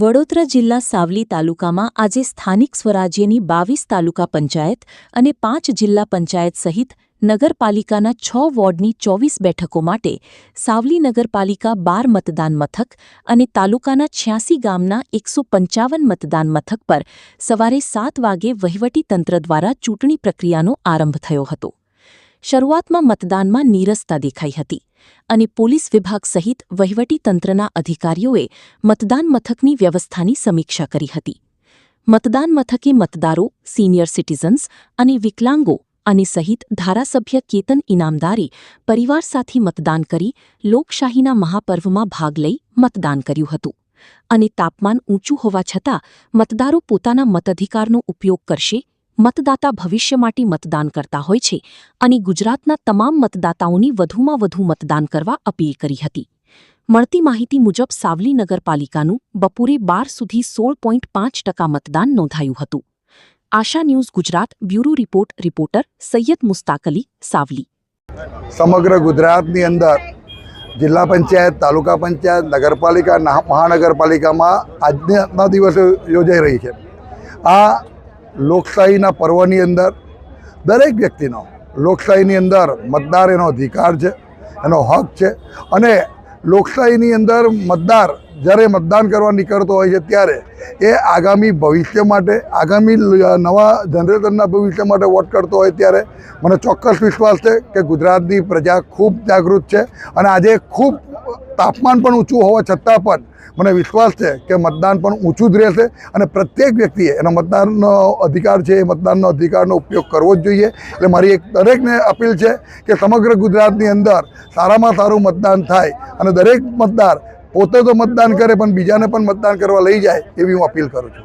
વડોદરા જિલ્લા સાવલી તાલુકામાં આજે સ્થાનિક સ્વરાજ્યની 22 તાલુકા પંચાયત અને 5 જિલ્લા પંચાયત સહિત નગરપાલિકાના 6 વોર્ડની 24 બેઠકો માટે સાવલી નગરપાલિકા 12 મતદાન મથક અને તાલુકાના 86 ગામના 155 મતદાન મથક પર સવારે 7 વાગે વહીવટીતંત્ર દ્વારા ચૂંટણી પ્રક્રિયાનો આરંભ થયો હતો। શરૂઆતમાં મતદાનમાં નીરસતા દેખાઈ હતી અને પોલીસ વિભાગ સહિત વહીવટીતંત્રના અધિકારીઓએ મતદાન મથકની વ્યવસ્થાની સમીક્ષા કરી હતી। મતદાન મથકે મતદારો, સિનિયર સિટીઝન્સ અને વિકલાંગો અને સહિત ધારાસભ્ય કેતન ઇનામદારે પરિવાર સાથે મતદાન કરી લોકશાહીના મહાપર્વમાં ભાગ લઈ મતદાન કર્યું હતું અને તાપમાન ઊંચું હોવા છતાં મતદારો પોતાના મતાધિકારનો ઉપયોગ કરશે। મતદાતા ભવિષ્ય માટે મતદાન કરતા હોય છે અને ગુજરાતના તમામ મતદાતાઓની વધુમાં વધુ મતદાન કરવા અપીલ કરી હતી। મળતી માહિતી મુજબ સાવલી નગરપાલિકાનું બપોરે 12 સુધી 16.5% મતદાન નોંધાયું હતું। Asha news Gujarat bureau report reporter Saiyed Mushtaq Ali Savli. સમગ્ર ગુજરાતની અંદર જિલ્લા પંચાયત, તાલુકા પંચાયત, નગરપાલિકા, મહાનગરપાલિકામાં આજના દિવસે યોજાઈ રહી છે। આ લોકશાહીના પર્વની અંદર દરેક વ્યક્તિનો લોકશાહીની અંદર મતદાર એનો અધિકાર છે, એનો હક છે અને લોકશાહીની અંદર મતદાર જ્યારે મતદાન કરવા નીકળતો હોય છે ત્યારે એ આગામી ભવિષ્ય માટે, આગામી નવા જનરેશનના ભવિષ્ય માટે વોટ કરતો હોય ત્યારે મને ચોક્કસ વિશ્વાસ છે કે ગુજરાતની પ્રજા ખૂબ જાગૃત છે અને આજે ખૂબ તાપમાન પણ ઊંચું હોવા છતાં પણ મને વિશ્વાસ છે કે મતદાન પણ ઊંચું જ રહેશે અને પ્રત્યેક વ્યક્તિએ એનો મતદાનનો અધિકાર છે, એ મતદાનનો અધિકારનો ઉપયોગ કરવો જ જોઈએ। એટલે મારી એક દરેકને અપીલ છે કે સમગ્ર ગુજરાતની અંદર સારામાં સારું મતદાન થાય અને દરેક મતદાર પોતે તો મતદાન કરે પણ બીજાને પણ મતદાન કરવા લઈ જાય એવી હું અપીલ કરું છું।